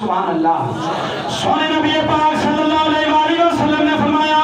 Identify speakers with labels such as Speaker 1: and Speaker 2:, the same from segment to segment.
Speaker 1: سبحان اللہ. سونے نبی پاک صلی اللہ علیہ وآلہ وسلم نے فرمایا،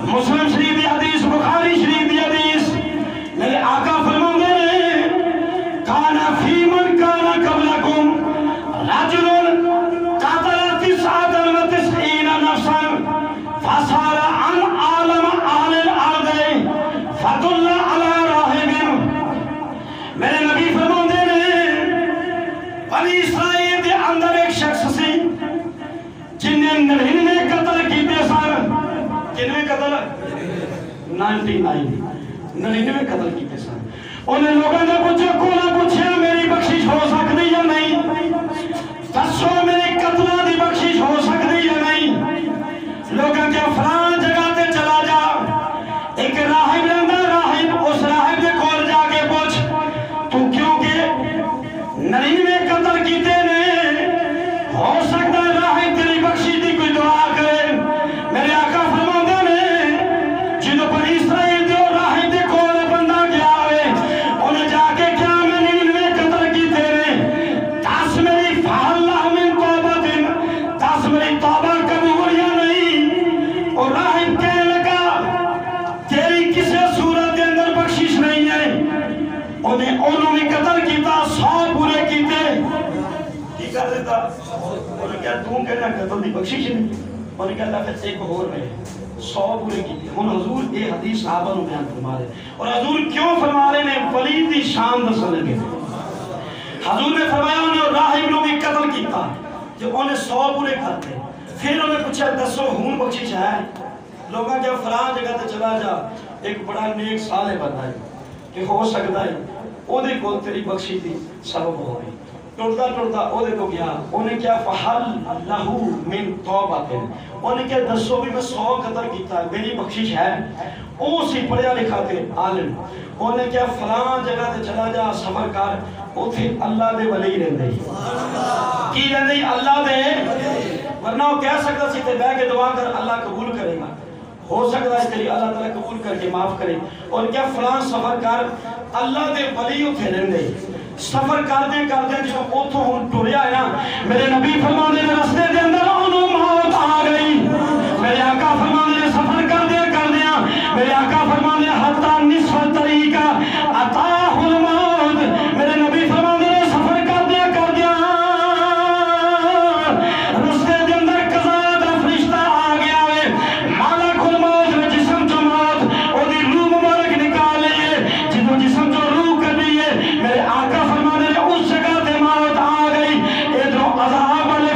Speaker 1: مسلم شریف دی حدیث، بخاری شریف دی حدیث، میرے آقا فرماندے نے کانا فی من کانا قبلکم رجل قتل 99 نفسا فصار عن عالم اہل الارض فدل علی راہب. میرے نبی فرماندے نے بنی اسرائیل دے اندر ایک شخص سی جن نے 99 قتل کیتے سن. کتنے قتل؟ 99 قتل کیتے سن. انہیں لوگوں نے پوچھا، کونا پوچھا میری بخشش ہو سکتی یا نہیں؟ دسو میرے قتلہ دی بخشش ہو سکتی یا نہیں؟ لوگوں کے فلان جگہ تے چلا جا، ایک راہب رہندا، راہب اس راہب دے کول جا کے پوچھ تو کیونکہ 99 قتل کیتے نے ہو سکتا ہے راہب تیری بخشش دی کوئی دعا کرے. میرے آقا فرماندے نے جدو بنی اسرائیل دے راہب دے کول بندہ گیا ہوئے، انہیں جا کے کیا میں 99 قتل کیتے نے، دس میری فاللہ من توبہ دن، دس میری توبہ قبول یا نہیں؟ اور راہب کہنے لگا تیری کسی صورت کے اندر بخشش نہیں ہے. انہوں نے قتل کیتا، 100 پورے کیتے، کی کر دیتا؟ انہیں کہا تم کہنا قتل دی بخشش نہیں. انہیں کہا اللہ پھر ایک اور میں 100 پورے کیتے. ان حضور یہ حدیث صحابہ نے بیان فرما رہے، اور حضور کیوں فرما رہے ہیں؟ ولی دی شان دسن لگے. حضور نے فرمایا انہیں راہب نو بھی قتل کیتا جو انہیں 100 پورے کرتے. پھر انہیں پوچھا دسو ہون بخشش ہے؟ لوگاں کیا فلان جگہ تے چلا جا، ایک بڑا نیک صالح بندہ ہے کہ ہو سکتا ہے او دے کو تیری بخشی دی سبب ہو گئی. ٹوٹتا ٹوٹتا او دے کو گیا، انہیں کیا فحل لہو من توبہ. انہیں کیا دسو بھی میں 100 قتل کیتا ہے میری بخشش ہے؟ او سی پڑھیا لکھا تے عالم. انہیں کیا فلان جگہ تے چلا جا سفر کر، اوتھے اللہ دے ولی رہندے. کی رہندے؟ اللہ دے. ورنہ وہ کہہ سکتا سی تے بیٹھ کے دعا کر اللہ قبول کرے گا، ہو سکتا ہے تیری اللہ تعالیٰ قبول کر کے معاف کرے. اور کیا فلان سفر کر، اللہ دے ولی اتھے رہندے. سفر کردے جو اتھوں ہن ٹریا ہے نا، میرے نبی فرماندے نے رستے دے اندر انہوں موت آ گئی. میرے آقا فرماندے نے سفر کردے میرے آقا فرماندے نے حتی نصف طریقہ عطاہ الموت. میرے نبی فرماندے نے سفر کردے رستے دے اندر قضاء دا فرشتہ آ گیا ہے، مالک الموت نے جسم جو موت او دی روح مبارک نکال لیے. جدو جسم جو روح کر لیے، میرے آقا فرماندے نے اس جگہ تے موت آ گئی. ادھروں عذاب والے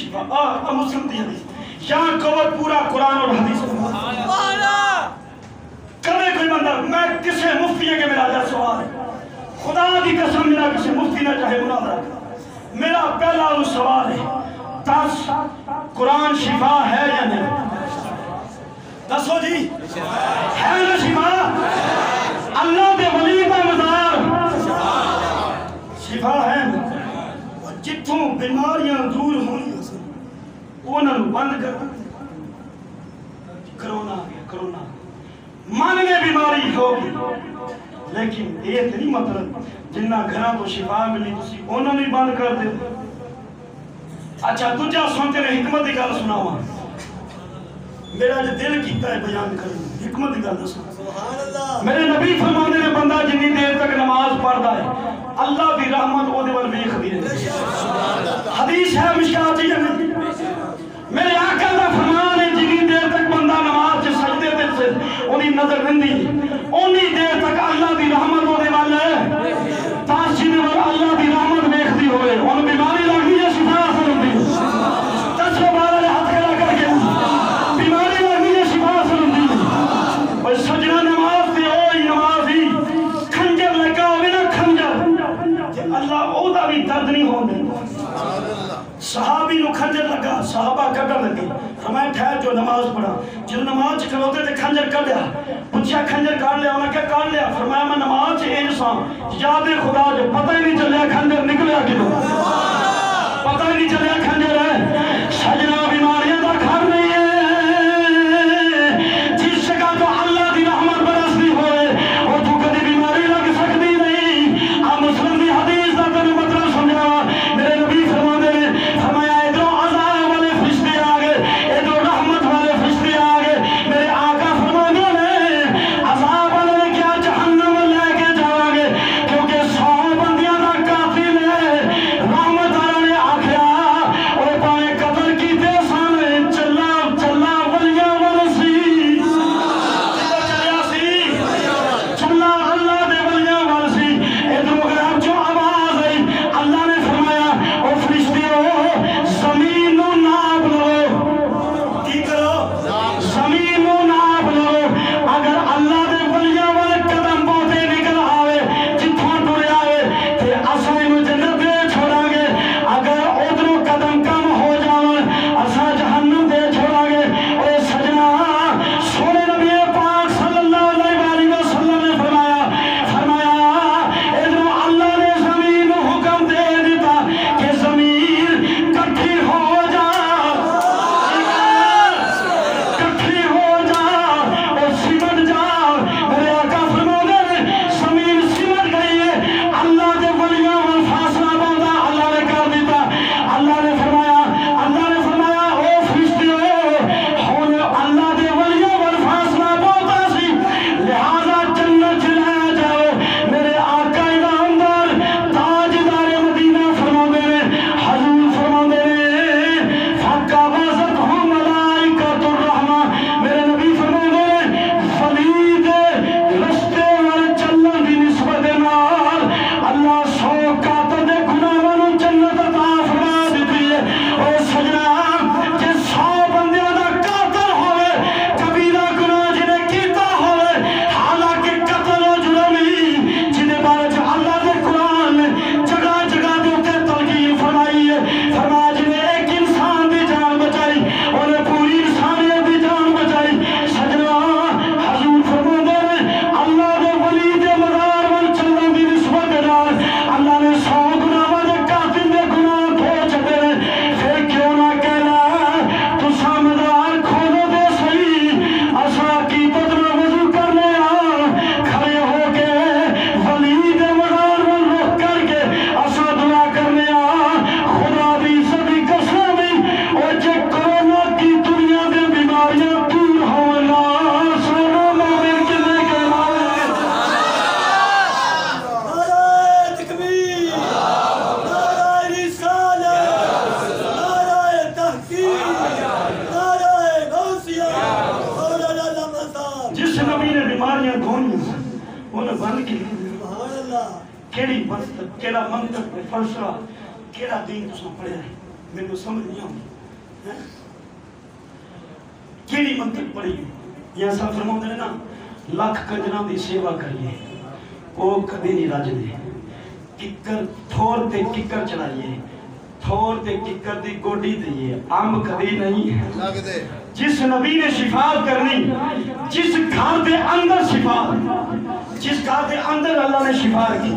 Speaker 1: شفا مسلم دی حدیث یہاں کور پورا قرآن اور حدیث کبھی کوئی بندہ میں کسے مفتی ہے کہ میرا جا سوال خدا دی قسم میرا کسی مفتی نہ چاہے مناظرہ میرا پہلا وہ سوال ہے دس قرآن شفا ہے یا نہیں دسو جی ہے نا شفا اللہ دے ولی کا مزار شفا ہے جتوں بیماریاں دور ہونی انہوں نے بند کر کرونا آ گیا کرونا من میں بیماری ہوگی لیکن یہ نہیں مطلب جنہ گھروں کو شفا ملی تھی انہوں نے بند کر دے اچھا تجھا سنتے نے حکمت کی گل سناواں میرا جو دل کیتا ہے بیان کرنا حکمت کی گل دساں میرے نبی فرماندے نے بندہ جنی دیر تک نماز پڑھدا ہے اللہ دی رحمت او دے ول ویکھدی رہندی حدیث ہے مشکات جی میرے آقا دا فرمان ہے جنی دیر تک بندہ نماز چ سجدے تے اونی نظر رہندی اونی دیر تک اللہ دی رحمت او دے ول تاں جے ول اللہ دی رحمت ویکھدی ہوئے اون بیماری لگدی ہے شفا حاصل ہوندی دسو بارے ہاتھ کھڑا کر کے بیماری لگدی ہے شفا حاصل ہوندی اور سجدہ نماز تے اوہی نماز ہی کھنجر لگا ہوے نا کھنجر تے اللہ او دا بھی درد نہیں ہون دیندا صحابی نو کھنجر لگا صحابہ کڈن لگے فرمایا ٹھہر جو نماز پڑھا جب نماز کھلوتے تے کھنجر کڈیا پوچھا کھنجر کاٹ لیا انہاں کہا کاٹ لیا فرمایا میں نماز انسان یاد خدا جو پتہ ہی نہیں چلیا کھنجر نکلیا کدوں پتہ ہی نہیں چلیا کھنجر ہے سجنا بیماریاں دا گھر نہیں ہے جس جگہ تو اللہ دی رحمت برستی ہوئے وہ تو کدی بیماری لگ سکتی نہیں آپ مسلم دی حدیث دا تینوں مطلب سمجھا میرے نبی فرماندے نے فرمایا ادھر عذاب والے فرشتے آ گئے ادھر رحمت والے فرشتے آ گئے میرے آقا فرماندے نے عذاب والے کیا جہنم لے کے جاؤ گے کیونکہ 100 بندیاں دا قاتل ہے رحمت والے نے آکھیا اوے پاویں قتل کیتے سن چلا چلا ولیاں ول سی چلیا سی چلا اللہ دے ولیاں ول سی ادھر غرب جو آواز آئی اللہ نے فرمایا او فرشتیو زمین نو ناپ لو کی کرو زمین نو ناپ لو اگر اللہ دے ولیاں ول قدم بہتے نکل آوے جتھوں ٹرے آوے تے اساں اینو جنت دے چھوڑاں گے اگر ادھروں قدم کم ہو جاون اساں جہنم دے چھوڑاں گے اے سجنا سونے نبی پاک صلی اللہ علیہ وسلم نے فرمایا ادھروں اللہ نے زمین نو حکم دے دیتا کہ زمین کٹھی ہو جا کٹھی ہو جا اور سمٹ جا میرے آقا فرماتے ہیں زمین سمٹ گئی ہے اللہ دے ولیاں ول فاصلہ بہتا اللہ نے کر دیتا اللہ نے فرمایا او فرشتیو ہن اللہ دے ولیاں ول فاصلہ بہتا سی لہذا جنت چلایا جاؤ میرے آقا انعامدار تاجدار مدینہ فرماتے ہیں حضور فرماتے ہیں فَقَبَضَتْهُ مَلَائِکَۃُ الرَّحْمَةِ میرے نبی فرماتے ہیں ولی دے رستے ول چلن دی نسبت نال اللہ 100 قاتل دے گناہاں نوں جنت عطا فرما دتی ہے او سجنا جے 100 بندیاں دا قاتل ہوئے کبیرہ گناہ جنے کیتا ہوئے حالانکہ قتل و جرم ہی جنے بارے چ اللہ دے قرآن نے جگہ جگہ دے اوتے تلقین فرمائی ہے فرمایا جنے ایک انسان دی جان بچائی انہیں پوری انسانیت دی جان بچائی سجنا حضور فرماندے نے اللہ دے ولی دے مزار ول چلن دی نسبت نال اللہ نے 100 گناہاں دے قاتل دے گناہ دھو چھڈے نے پھر کیوں نہ کہنا تساں مزار کھولو دے صحیح اساں عقیدت نال وضو کرنے کھڑے ہو کے ولی دے مزار ول رخ کر کے اساں دعا کرنے خدا دی عزت دی قسم او جے کرونا کی دنیا دے بیماریاں دور ہون نا سونا مومن کنے کہنا
Speaker 2: نعرہ تکبیر نعرہ رسالت نعرہ تحقیق نعرہ غوثیہ مولانا علامہ صاحب
Speaker 1: جس نبی نے بیماریاں دھونی انہیں بند کی
Speaker 2: سبحان اللہ
Speaker 1: کیڑی منطق کیڑا منطق فلسفہ کیڑا دین تساں پڑھیا ہے میرے سمجھ نہیں آتی کیڑی منطق پڑھی یا سب فرماتے ہیں نا لاکھ کنجراں دی سیوا کریے وہ کبھی نہیں رج دے ککر تھور تے ککر چلائیے تھور تے ککر دی گوڈی دئیے امب کبھی نہیں جس نبی نے شفاعت کرنی جس گھر دے اندر شفاعت جس گھر دے اندر اللہ نے شفاعت کی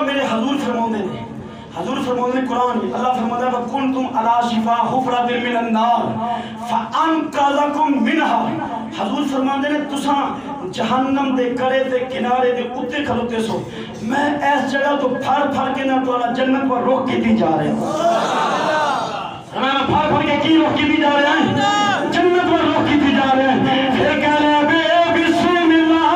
Speaker 1: میرے حضور فرماتے ہیں حضور فرماتے ہیں قرآن میں اللہ فرماتا ہے وَكُنْتُمْ عَلَى شِفَا حُفْرَةٍ مِّنَ النَّارِ فَأَنْقَذَكُمْ مِنْهَا حضور فرماتے ہیں تساں جہنم دے کڑے تے کنارے دے اتے کھلوتے سو میں اس جگہ تو پھر پھر کے نہ تو اللہ جنت پر روک کی دی جا رہے ہیں میں پھر پھر کے کی روک کی دی جا رہے ہیں جنت پر روک کی دی جا رہے ہیں پھر کہہ رہے ہیں بے بسم اللہ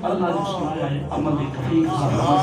Speaker 1: اللہ نے سنایا ہے عمل کی توفیق